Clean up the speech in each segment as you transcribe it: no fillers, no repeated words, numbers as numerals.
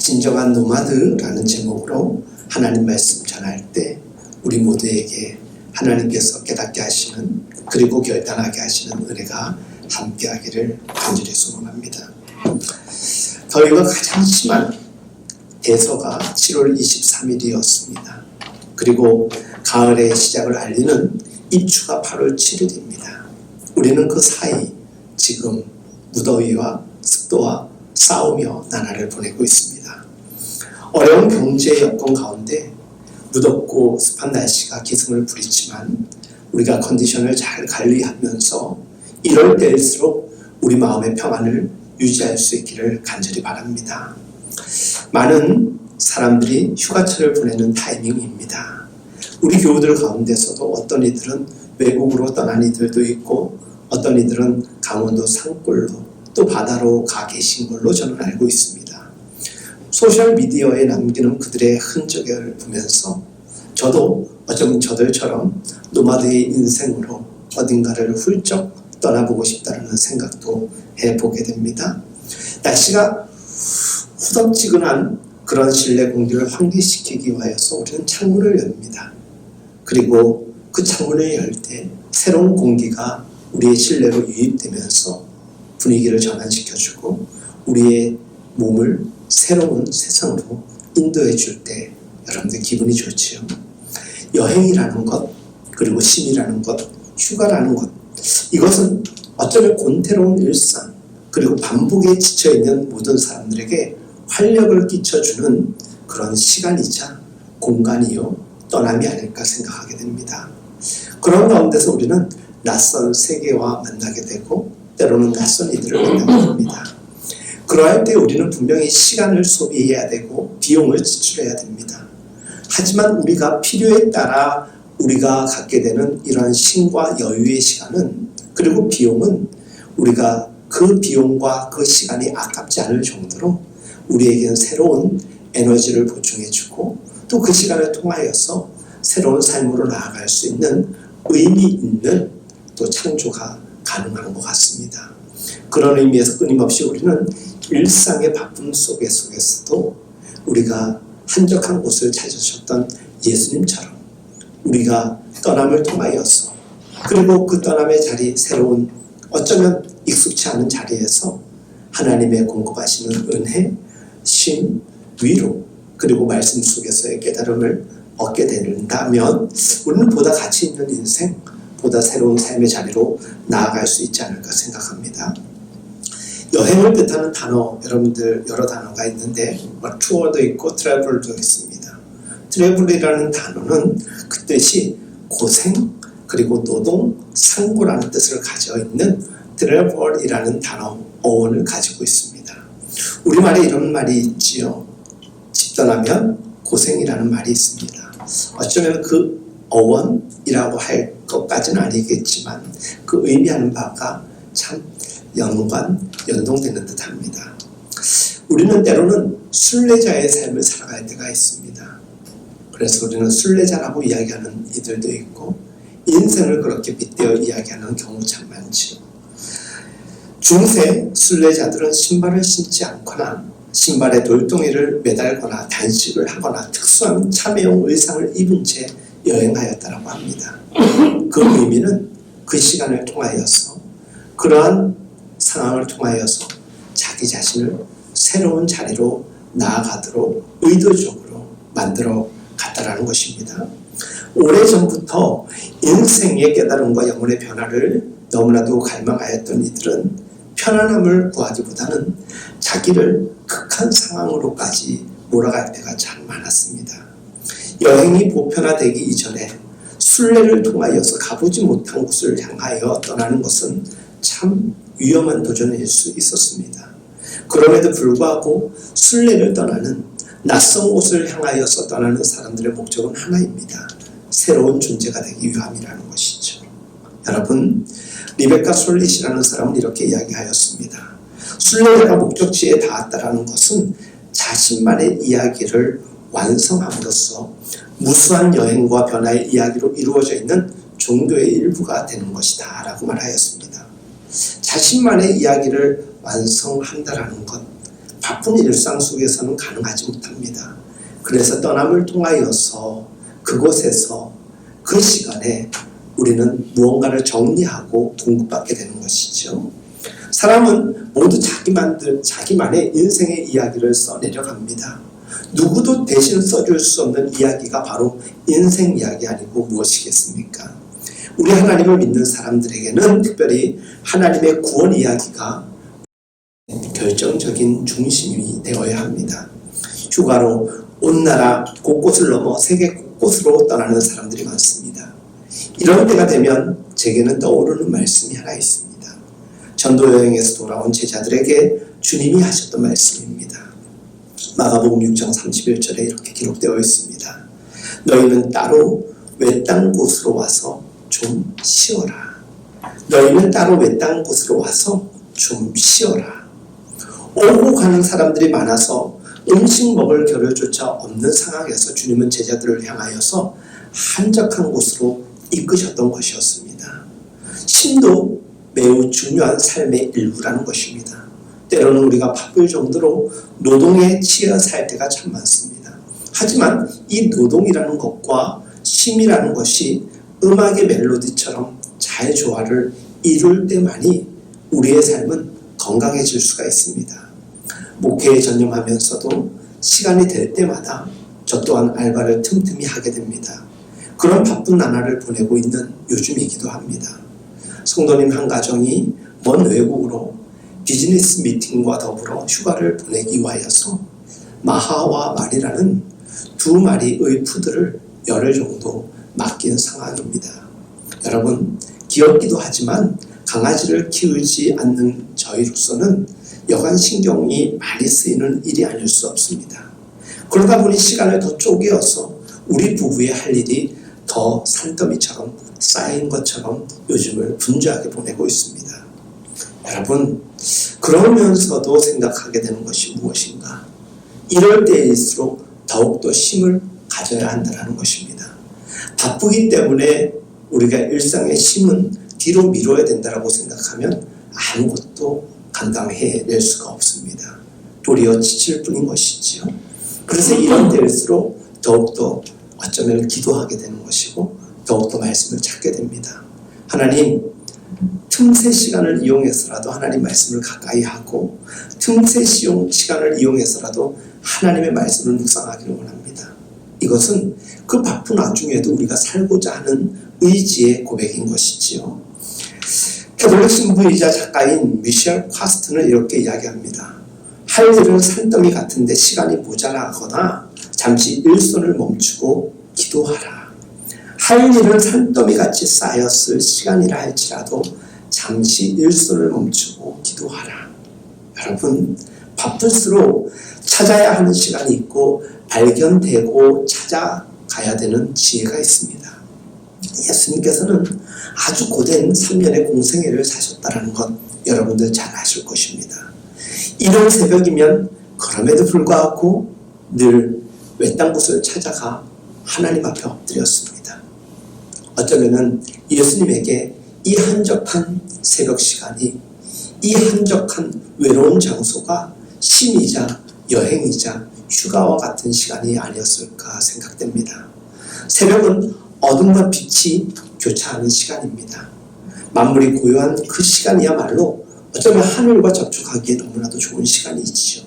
진정한 노마드라는 제목으로 하나님 말씀 전할 때 우리 모두에게 하나님께서 깨닫게 하시는 그리고 결단하게 하시는 은혜가 함께하기를 간절히 소망합니다. 더위가 가장 심한 대서가 7월 23일이었습니다. 그리고 가을의 시작을 알리는 입추가 8월 7일입니다. 우리는 그 사이 지금 무더위와 습도와 싸우며 나날을 보내고 있습니다. 어려운 경제 여건 가운데 무덥고 습한 날씨가 기승을 부리지만 우리가 컨디션을 잘 관리하면서 이럴 때일수록 우리 마음의 평안을 유지할 수 있기를 간절히 바랍니다. 많은 사람들이 휴가철을 보내는 타이밍입니다. 우리 교우들 가운데서도 어떤 이들은 외국으로 떠난 이들도 있고 어떤 이들은 강원도 산골로 또 바다로 가 계신 걸로 저는 알고 있습니다. 소셜미디어에 남기는 그들의 흔적을 보면서 저도 어쩌면 저들처럼 노마드의 인생으로 어딘가를 훌쩍 떠나보고 싶다는 생각도 해보게 됩니다. 날씨가 후덥지근한 그런 실내 공기를 환기시키기 위해서 우리는 창문을 엽니다. 그리고 그 창문을 열 때 새로운 공기가 우리의 실내로 유입되면서 분위기를 전환시켜주고 우리의 몸을 새로운 세상으로 인도해 줄 때 여러분들 기분이 좋지요. 여행이라는 것, 그리고 쉼이라는 것, 휴가라는 것, 이것은 어쩌면 곤태로운 일상, 그리고 반복에 지쳐있는 모든 사람들에게 활력을 끼쳐주는 그런 시간이자 공간이요 떠남이 아닐까 생각하게 됩니다. 그런 가운데서 우리는 낯선 세계와 만나게 되고 때로는 낯선 이들을 만나게 됩니다. 그러할 때 우리는 분명히 시간을 소비해야 되고 비용을 지출해야 됩니다. 하지만 우리가 필요에 따라 우리가 갖게 되는 이러한 쉼과 여유의 시간은 그리고 비용은 우리가 그 비용과 그 시간이 아깝지 않을 정도로 우리에게는 새로운 에너지를 보충해주고 또 그 시간을 통하여서 새로운 삶으로 나아갈 수 있는 의미 있는 또 창조가 가능한 것 같습니다. 그런 의미에서 끊임없이 우리는 일상의 바쁨 속에서도 우리가 한적한 곳을 찾으셨던 예수님처럼 우리가 떠남을 통하여서 그리고 그 떠남의 자리 새로운 어쩌면 익숙치 않은 자리에서 하나님의 공급하시는 은혜, 쉼, 위로 그리고 말씀 속에서의 깨달음을 얻게 된다면 우리는 보다 가치 있는 인생, 보다 새로운 삶의 자리로 나아갈 수 있지 않을까 생각합니다. 여행을 뜻하는 단어, 여러분들 여러 단어가 있는데 투어도 있고 트래블도 있습니다. 트래블이라는 단어는 그 뜻이 고생, 그리고 노동, 상고라는 뜻을 가지고 있는 트래블이라는 단어, 어원을 가지고 있습니다. 우리말에 이런 말이 있지요. 집 떠나면 고생이라는 말이 있습니다. 어쩌면 그 어원이라고 할 것까지는 아니겠지만 그 의미하는 바가 참 연동되는 듯합니다. 우리는 때로는 순례자의 삶을 살아갈 때가 있습니다. 그래서 우리는 순례자라고 이야기하는 이들도 있고 인생을 그렇게 빗대어 이야기하는 경우 참 많죠. 중세 순례자들은 신발을 신지 않거나 신발에 돌덩이를 매달거나 단식을 하거나 특수한 참여용 의상을 입은 채 여행하였다고 합니다. 그 의미는 그 시간을 통하여서 그러한 상황을 통하여서 자기 자신을 새로운 자리로 나아가도록 의도적으로 만들어 갔다라는 것입니다. 오래전부터 인생의 깨달음과 영혼의 변화를 너무나도 갈망하였던 이들은 편안함을 구하기보다는 자기를 극한 상황으로까지 몰아갈 때가 참 많았습니다. 여행이 보편화되기 이전에 순례를 통하여서 가보지 못한 곳을 향하여 떠나는 것은 참 위험한 도전일 수 있었습니다. 그럼에도 불구하고 순례를 떠나는 낯선 곳을 향하여서 떠나는 사람들의 목적은 하나입니다. 새로운 존재가 되기 위함이라는 것이죠. 여러분, 리베카 솔릿이라는 사람은 이렇게 이야기하였습니다. 순례자가 목적지에 닿았다라는 것은 자신만의 이야기를 완성함으로써 무수한 여행과 변화의 이야기로 이루어져 있는 종교의 일부가 되는 것이다 라고 말하였습니다. 자신만의 이야기를 완성한다라는 것, 바쁜 일상 속에서는 가능하지 못합니다. 그래서 떠남을 통하여서 그곳에서 그 시간에 우리는 무언가를 정리하고 공급받게 되는 것이죠. 사람은 모두 자기만의 인생의 이야기를 써내려갑니다. 누구도 대신 써줄 수 없는 이야기가 바로 인생 이야기 아니고 무엇이겠습니까? 우리 하나님을 믿는 사람들에게는 특별히 하나님의 구원 이야기가 결정적인 중심이 되어야 합니다. 휴가로 온 나라 곳곳을 넘어 세계 곳곳으로 떠나는 사람들이 많습니다. 이런 때가 되면 제게는 떠오르는 말씀이 하나 있습니다. 전도 여행에서 돌아온 제자들에게 주님이 하셨던 말씀입니다. 마가복음 6장 31절에 이렇게 기록되어 있습니다. 너희는 따로 외딴 곳으로 와서 좀 쉬어라. 너희는 따로 외딴 곳으로 와서 좀 쉬어라. 오고 가는 사람들이 많아서 음식 먹을 겨를조차 없는 상황에서 주님은 제자들을 향하여서 한적한 곳으로 이끄셨던 것이었습니다. 쉼도 매우 중요한 삶의 일부라는 것입니다. 때로는 우리가 바쁠 정도로 노동에 치여 살 때가 참 많습니다. 하지만 이 노동이라는 것과 쉼이라는 것이 음악의 멜로디처럼 잘 조화를 이룰 때만이 우리의 삶은 건강해질 수가 있습니다. 목회에 전념하면서도 시간이 될 때마다 저 또한 알바를 틈틈이 하게 됩니다. 그런 바쁜 나날을 보내고 있는 요즘이기도 합니다. 성도님 한 가정이 먼 외국으로 비즈니스 미팅과 더불어 휴가를 보내기 위하여서 마하와 말이라는 두 마리의 푸드를 열흘 정도 맡긴 상황입니다. 여러분, 귀엽기도 하지만 강아지를 키우지 않는 저희로서는 여간 신경이 많이 쓰이는 일이 아닐 수 없습니다. 그러다 보니 시간을 더 쪼개어서 우리 부부의 할 일이 더 산더미처럼 쌓인 것처럼 요즘을 분주하게 보내고 있습니다. 여러분, 그러면서도 생각하게 되는 것이 무엇인가? 이럴 때일수록 더욱더 힘을 가져야 한다는 것입니다. 바쁘기 때문에 우리가 일상의 힘은 뒤로 미뤄야 된다고 생각하면 아무것도 감당해낼 수가 없습니다. 도리어 지칠 뿐인 것이지요. 그래서 이런 때일수록 더욱더 어쩌면 기도하게 되는 것이고 더욱더 말씀을 찾게 됩니다. 하나님, 틈새 시간을 이용해서라도 하나님 말씀을 가까이 하고 틈새 시간을 이용해서라도 하나님의 말씀을 묵상하기를 원합니다. 이것은 그 바쁜 와중에도 우리가 살고자 하는 의지의 고백인 것이지요. 캐톨릭 신부이자 작가인 미셸 콰스트는 이렇게 이야기합니다. 할 일은 산더미 같은데 시간이 모자라거나 잠시 일손을 멈추고 기도하라. 할 일은 산더미같이 쌓였을 시간이라 할지라도 잠시 일손을 멈추고 기도하라. 여러분, 바쁠수록 찾아야 하는 시간이 있고 발견되고 찾아가야 되는 지혜가 있습니다. 예수님께서는 아주 고된 3년의 공생애를 사셨다는 것 여러분들 잘 아실 것입니다. 이런 새벽이면 그럼에도 불구하고 늘 외딴 곳을 찾아가 하나님 앞에 엎드렸습니다. 어쩌면은 예수님에게 이 한적한 새벽 시간이, 이 한적한 외로운 장소가 쉼이자 여행이자 휴가와 같은 시간이 아니었을까 생각됩니다. 새벽은 어둠과 빛이 교차하는 시간입니다. 만물이 고요한 그 시간이야말로 어쩌면 하늘과 접촉하기에 너무나도 좋은 시간이지요.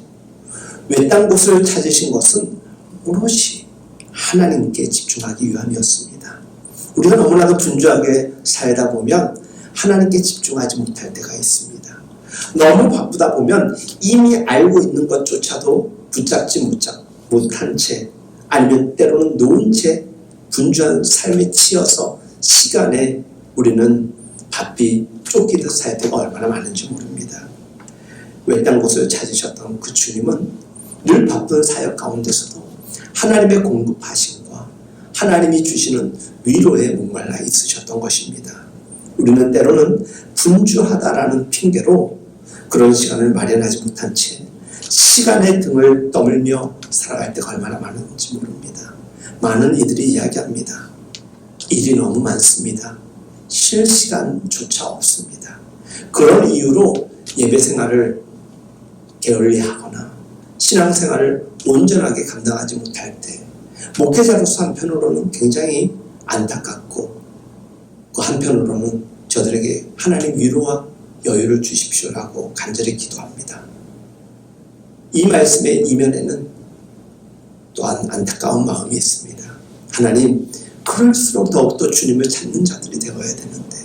외딴 곳을 찾으신 것은 오롯이 하나님께 집중하기 위함이었습니다. 우리가 너무나도 분주하게 살다 보면 하나님께 집중하지 못할 때가 있습니다. 너무 바쁘다 보면 이미 알고 있는 것조차도 붙잡지 못한 채 아니면 때로는 놓은 채 분주한 삶에 치여서 시간에 우리는 바삐 쫓기듯 살 때가 얼마나 많은지 모릅니다. 외딴 곳을 찾으셨던 그 주님은 늘 바쁜 사역 가운데서도 하나님의 공급하심과 하나님이 주시는 위로에 목말라 있으셨던 것입니다. 우리는 때로는 분주하다라는 핑계로 그런 시간을 마련하지 못한 채 시간의 등을 떠밀며 살아갈 때가 얼마나 많은지 모릅니다. 많은 이들이 이야기합니다. 일이 너무 많습니다. 쉴 시간조차 없습니다. 그런 이유로 예배 생활을 게을리하거나 신앙생활을 온전하게 감당하지 못할 때 목회자로서 한편으로는 굉장히 안타깝고 그 한편으로는 저들에게 하나님 위로와 여유를 주십시오라고 간절히 기도합니다. 이 말씀의 이면에는 또한 안타까운 마음이 있습니다. 하나님, 그럴수록 더욱더 주님을 찾는 자들이 되어야 되는데,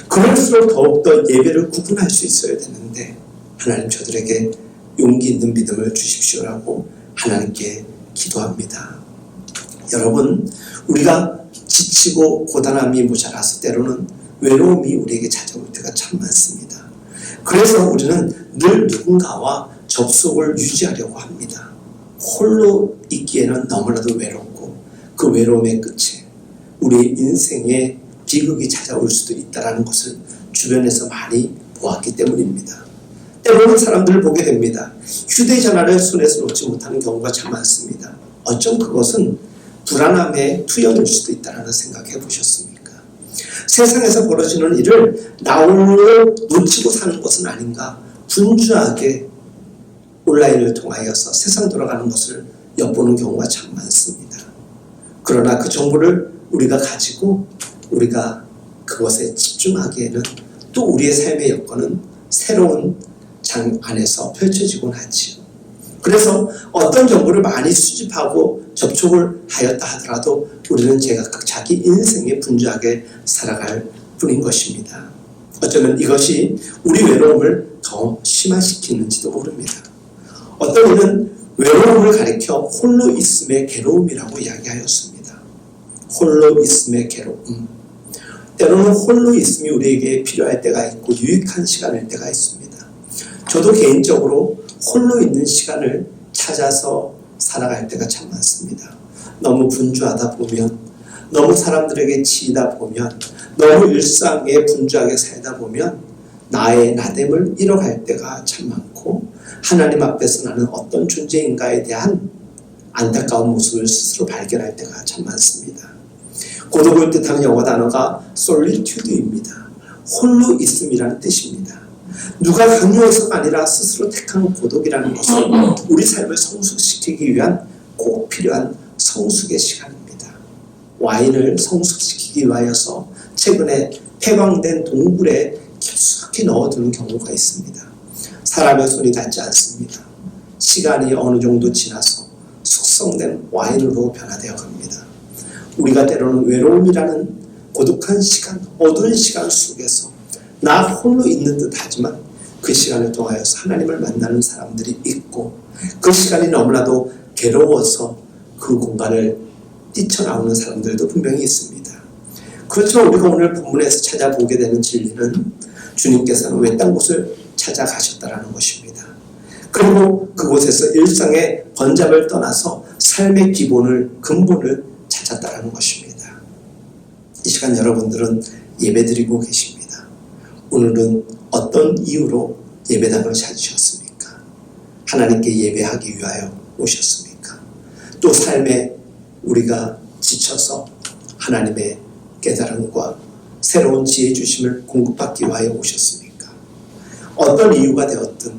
그럴수록 더욱더 예배를 구분할 수 있어야 되는데, 하나님 저들에게 용기 있는 믿음을 주십시오라고 하나님께 기도합니다. 여러분, 우리가 지치고 고단함이 모자라서 때로는 외로움이 우리에게 찾아올 때가 참 많습니다. 그래서 우리는 늘 누군가와 접속을 유지하려고 합니다. 홀로 있기에는 너무나도 외롭고 그 외로움의 끝에 우리 인생에 비극이 찾아올 수도 있다는 것을 주변에서 많이 보았기 때문입니다. 때로는 사람들을 보게 됩니다. 휴대전화를 손에서 놓지 못하는 경우가 참 많습니다. 어쩜 그것은 불안함의 투영일 수도 있다는 생각해 보셨습니까? 세상에서 벌어지는 일을 나 홀로 놓치고 사는 것은 아닌가 분주하게 온라인을 통하여서 세상 돌아가는 것을 엿보는 경우가 참 많습니다. 그러나 그 정보를 우리가 가지고 우리가 그것에 집중하기에는 또 우리의 삶의 여건은 새로운 장 안에서 펼쳐지곤 하지요. 그래서 어떤 정보를 많이 수집하고 접촉을 하였다 하더라도 우리는 제각각 자기 인생에 분주하게 살아갈 뿐인 것입니다. 어쩌면 이것이 우리 외로움을 더 심화시키는지도 모릅니다. 어떤 이는 외로움을 가리켜 홀로 있음의 괴로움이라고 이야기하였습니다. 홀로 있음의 괴로움. 때로는 홀로 있음이 우리에게 필요할 때가 있고 유익한 시간일 때가 있습니다. 저도 개인적으로 홀로 있는 시간을 찾아서 살아갈 때가 참 많습니다. 너무 분주하다 보면, 너무 사람들에게 치이다 보면, 너무 일상에 분주하게 살다 보면 나의 나됨을 잃어갈 때가 참 많고 하나님 앞에서 나는 어떤 존재인가에 대한 안타까운 모습을 스스로 발견할 때가 참 많습니다. 고독을 뜻하는 영어 단어가 solitude입니다. 홀로 있음이라는 뜻입니다. 누가 강요해서가 아니라 스스로 택한 고독이라는 것은 우리 삶을 성숙시키기 위한 꼭 필요한 성숙의 시간입니다. 와인을 성숙시키기 위하여서 최근에 폐광된 동굴에 깊숙이 넣어두는 경우가 있습니다. 사람의 손이 닿지 않습니다. 시간이 어느 정도 지나서 숙성된 와인으로 변화되어 갑니다. 우리가 때로는 외로움이라는 고독한 시간, 어두운 시간 속에서 나 홀로 있는 듯 하지만 그 시간을 통하여서 하나님을 만나는 사람들이 있고 그 시간이 너무나도 괴로워서 그 공간을 뛰쳐나오는 사람들도 분명히 있습니다. 그렇지만 우리가 오늘 본문에서 찾아보게 되는 진리는 주님께서는 외딴 곳을 찾아가셨다라는 것입니다. 그리고 그곳에서 일상의 번잡을 떠나서 삶의 근본을 찾았다라는 것입니다. 이 시간 여러분들은 예배드리고 계십니다. 오늘은 어떤 이유로 예배당을 찾으셨습니까? 하나님께 예배하기 위하여 오셨습니까? 또 삶에 우리가 지쳐서 하나님의 깨달음과 새로운 지혜 주심을 공급받기 위하여 오셨습니까? 어떤 이유가 되었든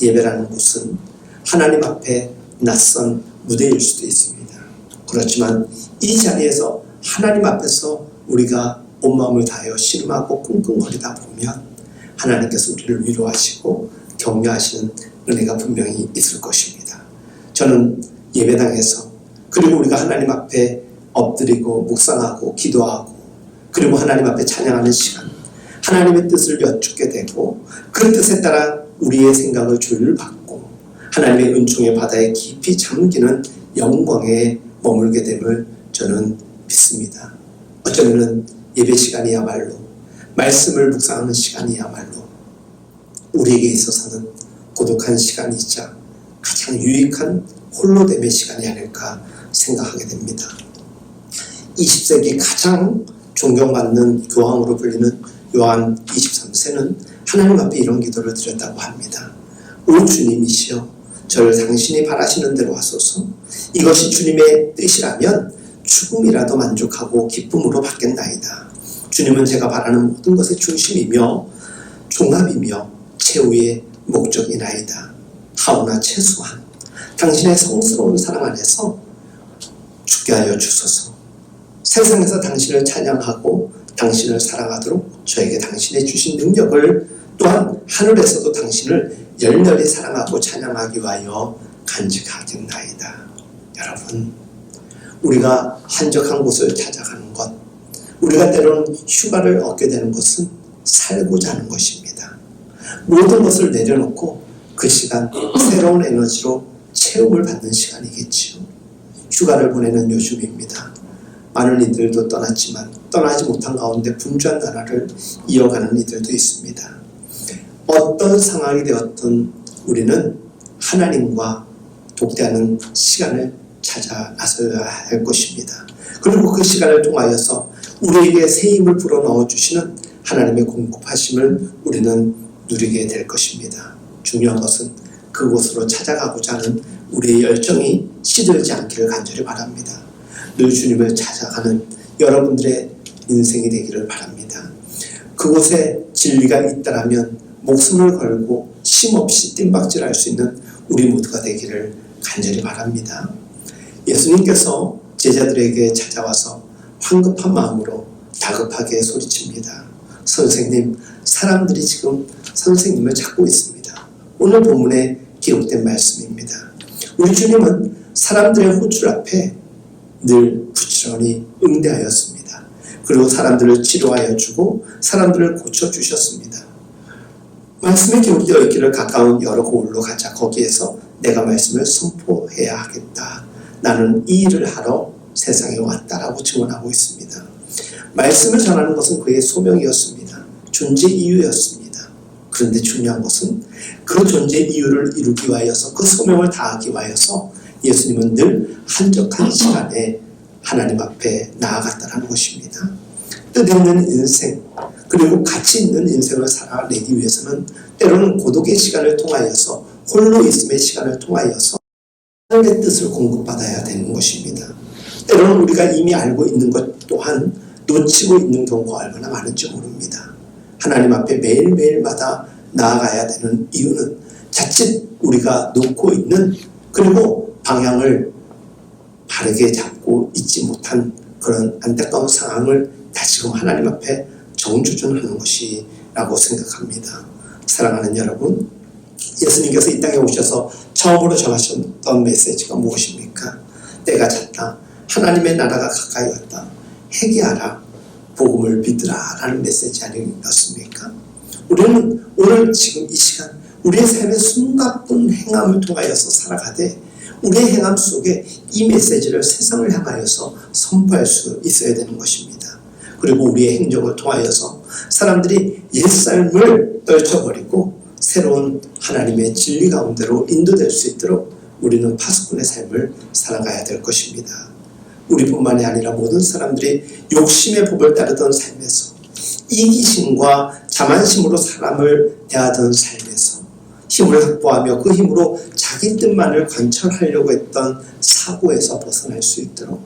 예배라는 곳은 하나님 앞에 낯선 무대일 수도 있습니다. 그렇지만 이 자리에서 하나님 앞에서 우리가 온 마음을 다하여 신음하고 끙끙거리다 보면 하나님께서 우리를 위로하시고 격려하시는 은혜가 분명히 있을 것입니다. 저는 예배당에서 그리고 우리가 하나님 앞에 엎드리고 묵상하고 기도하고 그리고 하나님 앞에 찬양하는 시간, 하나님의 뜻을 여쭙게 되고 그 뜻에 따라 우리의 생각을 조율받고 하나님의 은총의 바다에 깊이 잠기는 영광에 머물게 됨을 저는 믿습니다. 어쩌면 예배 시간이야말로 말씀을 묵상하는 시간이야말로 우리에게 있어서는 고독한 시간이자 가장 유익한 홀로됨의 시간이 아닐까 생각하게 됩니다. 20세기 가장 존경받는 교황으로 불리는 요한 23세는 하나님 앞에 이런 기도를 드렸다고 합니다. 오 주님이시여, 저를 당신이 바라시는 대로 하소서. 이것이 주님의 뜻이라면 죽음이라도 만족하고 기쁨으로 받겠나이다. 주님은 제가 바라는 모든 것의 중심이며 종합이며 최후의 목적이나이다. 하오나 최소한 당신의 성스러운 사랑 안에서 죽게 하여 주소서. 세상에서 당신을 찬양하고 당신을 사랑하도록 저에게 당신의 주신 능력을, 또한 하늘에서도 당신을 열렬히 사랑하고 찬양하기 위하여 간직하겠나이다. 여러분, 우리가 한적한 곳을 찾아가는 것, 우리가 때로는 휴가를 얻게 되는 것은 살고자 하는 것입니다. 모든 것을 내려놓고 그 시간 새로운 에너지로 체험을 받는 시간이겠지요. 휴가를 보내는 요즘입니다. 많은 이들도 떠났지만 떠나지 못한 가운데 분주한 나라를 이어가는 이들도 있습니다. 어떤 상황이 되었든 우리는 하나님과 독대하는 시간을 찾아 나서야 할 것입니다. 그리고 그 시간을 통하여서 우리에게 새 힘을 불어넣어 주시는 하나님의 공급하심을 우리는 누리게 될 것입니다. 중요한 것은 그곳으로 찾아가고자 하는 우리의 열정이 시들지 않기를 간절히 바랍니다. 늘 주님을 찾아가는 여러분들의 인생이 되기를 바랍니다. 그곳에 진리가 있다라면 목숨을 걸고 쉼없이 뜀박질할 수 있는 우리 모두가 되기를 간절히 바랍니다. 예수님께서 제자들에게 찾아와서 황급한 마음으로 다급하게 소리칩니다. 선생님, 사람들이 지금 선생님을 찾고 있습니다. 오늘 본문에 기록된 말씀입니다. 우리 주님은 사람들의 호출 앞에 늘 부지런히 응대하였습니다. 그리고 사람들을 치료하여 주고 사람들을 고쳐주셨습니다. 말씀에 기록되어 있기를 가까운 여러 고을로 가자. 거기에서 내가 말씀을 선포해야 하겠다. 나는 이 일을 하러 세상에 왔다라고 증언하고 있습니다. 말씀을 전하는 것은 그의 소명이었습니다. 존재 이유였습니다. 그런데 중요한 것은 그 존재 이유를 이루기 위하여서, 그 소명을 다하기 위하여서 예수님은 늘 한적한 시간에 하나님 앞에 나아갔다는 것입니다. 뜻있는 인생, 그리고 가치 있는 인생을 살아내기 위해서는 때로는 고독의 시간을 통하여서, 홀로 있음의 시간을 통하여서 하나님의 뜻을 공급받아야 되는 것입니다. 때로는 우리가 이미 알고 있는 것 또한 놓치고 있는 경우가 얼마나 많은지 모릅니다. 하나님 앞에 매일매일마다 나아가야 되는 이유는 자칫 우리가 놓고 있는, 그리고 방향을 바르게 잡고 있지 못한 그런 안타까운 상황을 다시금 하나님 앞에 정주전하는 것이라고 생각합니다. 사랑하는 여러분, 예수님께서 이 땅에 오셔서 처음으로 전하셨던 메시지가 무엇입니까? 때가 찼다. 하나님의 나라가 가까이 왔다. 회개하라. 복음을 믿으라. 라는 메시지 아니었습니까? 우리는 오늘 지금 이 시간 우리의 삶의 숨가쁜 행함을 통하여서 살아가되, 우리의 행함 속에 이 메시지를 세상을 향하여서 선포할 수 있어야 되는 것입니다. 그리고 우리의 행적을 통하여서 사람들이 옛삶을 떨쳐버리고 새로운 하나님의 진리 가운데로 인도될 수 있도록 우리는 파수꾼의 삶을 살아가야 될 것입니다. 우리뿐만이 아니라 모든 사람들이 욕심의 법을 따르던 삶에서, 이기심과 자만심으로 사람을 대하던 삶에서 힘을 확보하며 그 힘으로 자기 뜻만을 관철하려고 했던 사고에서 벗어날 수 있도록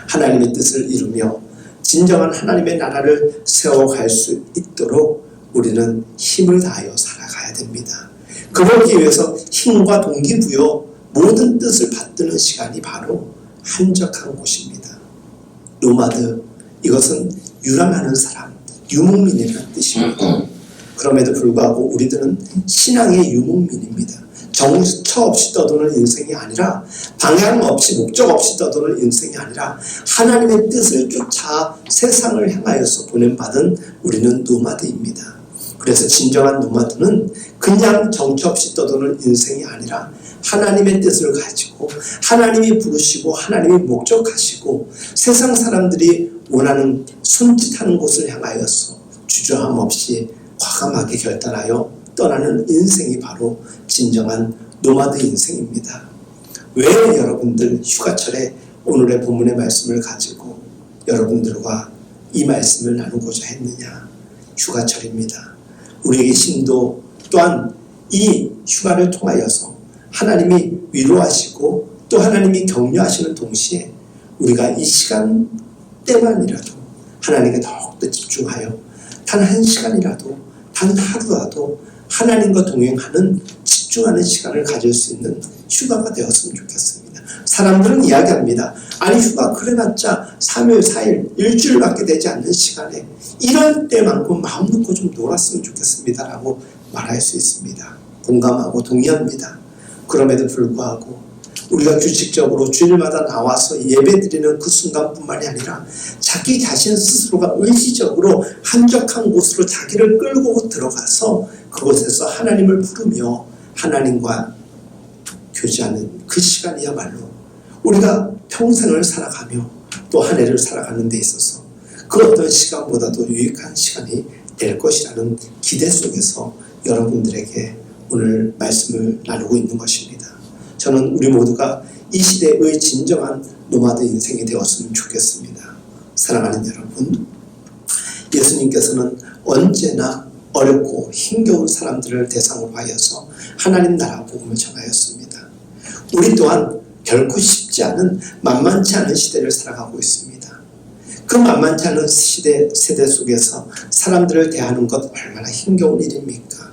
하나님의 뜻을 이루며 진정한 하나님의 나라를 세워갈 수 있도록 우리는 힘을 다하여 살아가야 됩니다. 그러기 위해서 힘과 동기부여 모든 뜻을 받드는 시간이 바로 한적한 곳입니다. 노마드, 이것은 유랑하는 사람, 유목민이라는 뜻입니다. 그럼에도 불구하고 우리들은 신앙의 유목민입니다. 정처 없이 떠도는 인생이 아니라, 방향 없이 목적 없이 떠도는 인생이 아니라 하나님의 뜻을 쫓아 세상을 향하여서 보냄받은 우리는 노마드입니다. 그래서 진정한 노마드는 그냥 정처 없이 떠도는 인생이 아니라 하나님의 뜻을 가지고 하나님이 부르시고 하나님이 목적하시고 세상 사람들이 원하는 손짓하는 곳을 향하여서 주저함 없이 과감하게 결단하여 떠나는 인생이 바로 진정한 노마드 인생입니다. 왜 여러분들 휴가철에 오늘의 본문의 말씀을 가지고 여러분들과 이 말씀을 나누고자 했느냐? 휴가철입니다. 우리에게 힘도, 또한 이 휴가를 통하여서 하나님이 위로하시고 또 하나님이 격려하시는 동시에 우리가 이 시간 때만이라도 하나님께 더욱더 집중하여 단 한 시간이라도, 단 하루라도 하나님과 동행하는 집중 집중하는 시간을 가질 수 있는 휴가가 되었으면 좋겠습니다. 사람들은 이야기합니다. 아니 휴가 그래봤자 3일, 4일, 일주일밖에 되지 않는 시간에 이럴 때만큼 마음 놓고 좀 놀았으면 좋겠습니다 라고 말할 수 있습니다. 공감하고 동의합니다. 그럼에도 불구하고 우리가 규칙적으로 주일마다 나와서 예배드리는 그 순간뿐만이 아니라 자기 자신 스스로가 의지적으로 한적한 곳으로 자기를 끌고 들어가서 그곳에서 하나님을 부르며 하나님과 교제하는 그 시간이야말로 우리가 평생을 살아가며 또 한 해를 살아가는 데 있어서 그 어떤 시간보다도 유익한 시간이 될 것이라는 기대 속에서 여러분들에게 오늘 말씀을 나누고 있는 것입니다. 저는 우리 모두가 이 시대의 진정한 노마드 인생이 되었으면 좋겠습니다. 사랑하는 여러분, 예수님께서는 언제나 어렵고 힘겨운 사람들을 대상으로 하여서 하나님 나라 복음을 전하였습니다. 우리 또한 결코 쉽지 않은 만만치 않은 시대를 살아가고 있습니다. 그 만만치 않은 세대 속에서 사람들을 대하는 것 얼마나 힘겨운 일입니까?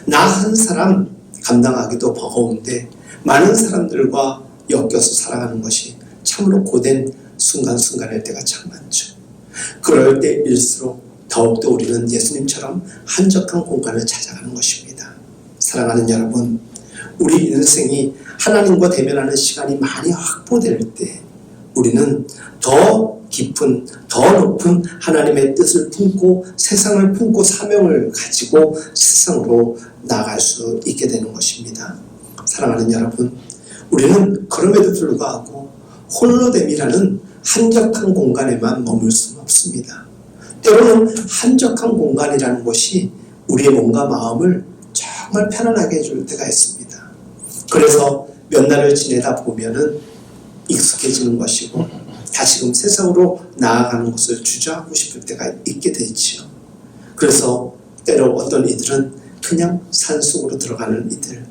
나 한 사람 감당하기도 버거운데 많은 사람들과 엮여서 살아가는 것이 참으로 고된 순간순간일 때가 참 많죠. 그럴 때일수록 더욱더 우리는 예수님처럼 한적한 공간을 찾아가는 것입니다. 사랑하는 여러분, 우리 인생이 하나님과 대면하는 시간이 많이 확보될 때 우리는 더 깊은, 더 높은 하나님의 뜻을 품고 세상을 품고 사명을 가지고 세상으로 나아갈 수 있게 되는 것입니다. 사랑하는 여러분, 우리는 그럼에도 불구하고 홀로됨이라는 한적한 공간에만 머물 수는 없습니다. 때로는 한적한 공간이라는 것이 우리의 몸과 마음을 정말 편안하게 해줄 때가 있습니다. 그래서 몇 날을 지내다 보면은 익숙해지는 것이고 다시금 세상으로 나아가는 것을 주저하고 싶을 때가 있게 되지요. 그래서 때로 어떤 이들은 그냥 산속으로 들어가는 이들,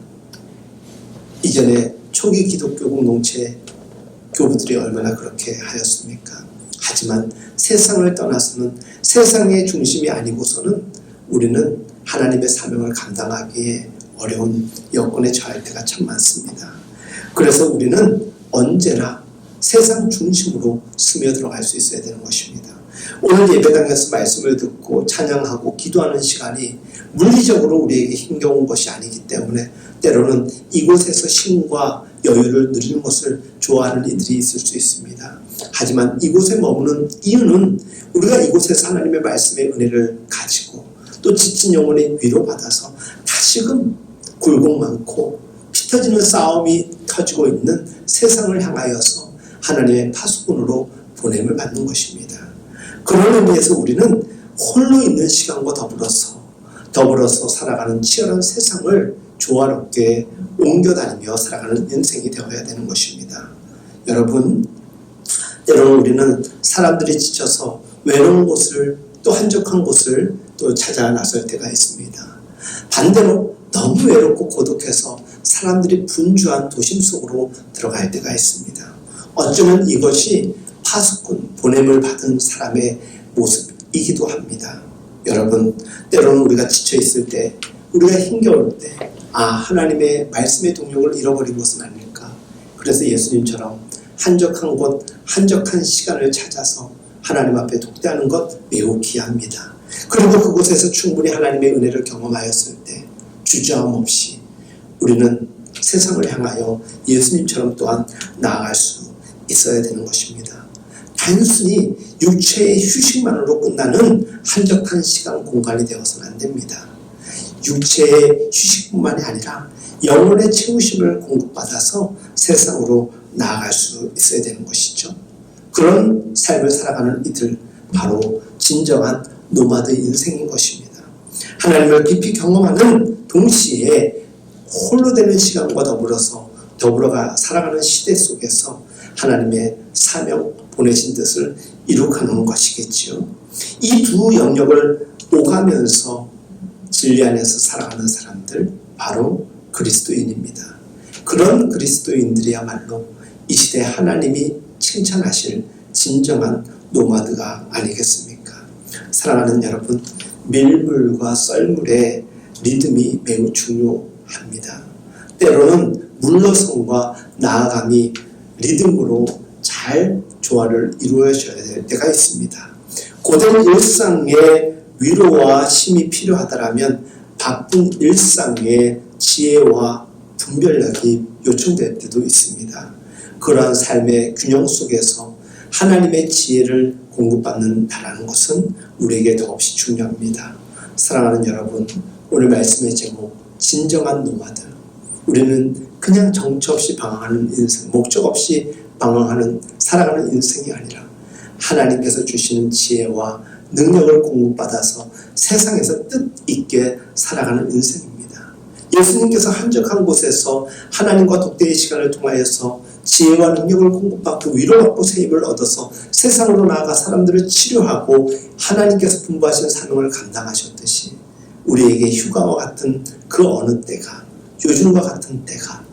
이전에 초기 기독교 공동체 교부들이 얼마나 그렇게 하였습니까? 하지만 세상을 떠나서는 세상의 중심이 아니고서는 우리는 하나님의 사명을 감당하기에 어려운 여건에 처할 때가 참 많습니다. 그래서 우리는 언제나 세상 중심으로 스며들어갈 수 있어야 되는 것입니다. 오늘 예배당에서 말씀을 듣고 찬양하고 기도하는 시간이 물리적으로 우리에게 힘겨운 것이 아니기 때문에 때로는 이곳에서 쉼과 여유를 누리는 것을 좋아하는 이들이 있을 수 있습니다. 하지만 이곳에 머무는 이유는 우리가 이곳에서 하나님의 말씀의 은혜를 가지고 또 지친 영혼의 위로받아서 다시금 굴곡 많고 피 터지는 싸움이 터지고 있는 세상을 향하여서 하나님의 파수꾼으로 보냄을 받는 것입니다. 그런 의미에서 우리는 홀로 있는 시간과 더불어서 살아가는 치열한 세상을 조화롭게 옮겨다니며 살아가는 인생이 되어야 되는 것입니다. 여러분, 때로는 우리는 사람들이 지쳐서 외로운 곳을 또 한적한 곳을 또 찾아 나설 때가 있습니다. 반대로 너무 외롭고 고독해서 사람들이 분주한 도심 속으로 들어갈 때가 있습니다. 어쩌면 이것이 파수꾼, 보냄을 받은 사람의 모습이기도 합니다. 여러분, 때로는 우리가 지쳐있을 때, 우리가 힘겨울 때 하나님의 말씀의 동력을 잃어버린 것은 아닐까. 그래서 예수님처럼 한적한 곳, 한적한 시간을 찾아서 하나님 앞에 독대하는 것 매우 귀합니다. 그리고 그곳에서 충분히 하나님의 은혜를 경험하였을 때 주저함 없이 우리는 세상을 향하여 예수님처럼 또한 나아갈 수 있어야 되는 것입니다. 단순히 육체의 휴식만으로 끝나는 한적한 시간 공간이 되어서는 안 됩니다. 육체의 휴식뿐만이 아니라 영혼의 채우심을 공급받아서 세상으로 나아갈 수 있어야 되는 것이죠. 그런 삶을 살아가는 이들, 바로 진정한 노마드 인생인 것입니다. 하나님을 깊이 경험하는 동시에 홀로 되는 시간과 더불어가 살아가는 시대 속에서 하나님의 사명, 보내신 뜻을 이룩하는 것이겠지요. 이 두 영역을 오가면서 진리 안에서 살아가는 사람들, 바로 그리스도인입니다. 그런 그리스도인들이야말로 이 시대에 하나님이 칭찬하실 진정한 노마드가 아니겠습니까? 사랑하는 여러분, 밀물과 썰물의 리듬이 매우 중요합니다. 때로는 물러섬과 나아감이 리듬으로 잘 조화를 이루어져야 될 때가 있습니다. 고된 일상에 위로와 힘이 필요하다면 바쁜 일상에 지혜와 분별력이 요청될 때도 있습니다. 그러한 삶의 균형 속에서 하나님의 지혜를 공급받는다는 것은 우리에게 더없이 중요합니다. 사랑하는 여러분, 오늘 말씀의 제목 진정한 노마드. 우리는 그냥 정처 없이 방황하는 인생, 목적 없이 방황하는 살아가는 인생이 아니라 하나님께서 주시는 지혜와 능력을 공급받아서 세상에서 뜻있게 살아가는 인생입니다. 예수님께서 한적한 곳에서 하나님과 독대의 시간을 통하여서 지혜와 능력을 공급받고 위로받고 새 힘을 얻어서 세상으로 나아가 사람들을 치료하고 하나님께서 분부하신 사명을 감당하셨듯이 우리에게 휴가와 같은 그 어느 때가, 요즘과 같은 때가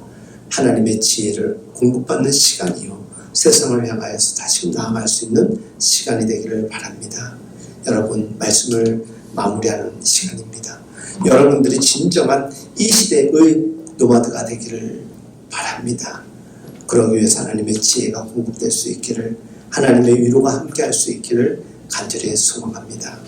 하나님의 지혜를 공급받는 시간이요 세상을 향하여서 다시금 나아갈 수 있는 시간이 되기를 바랍니다. 여러분, 말씀을 마무리하는 시간입니다. 여러분들이 진정한 이 시대의 노마드가 되기를 바랍니다. 그러기 위해서 하나님의 지혜가 공급될 수 있기를, 하나님의 위로가 함께할 수 있기를 간절히 소망합니다.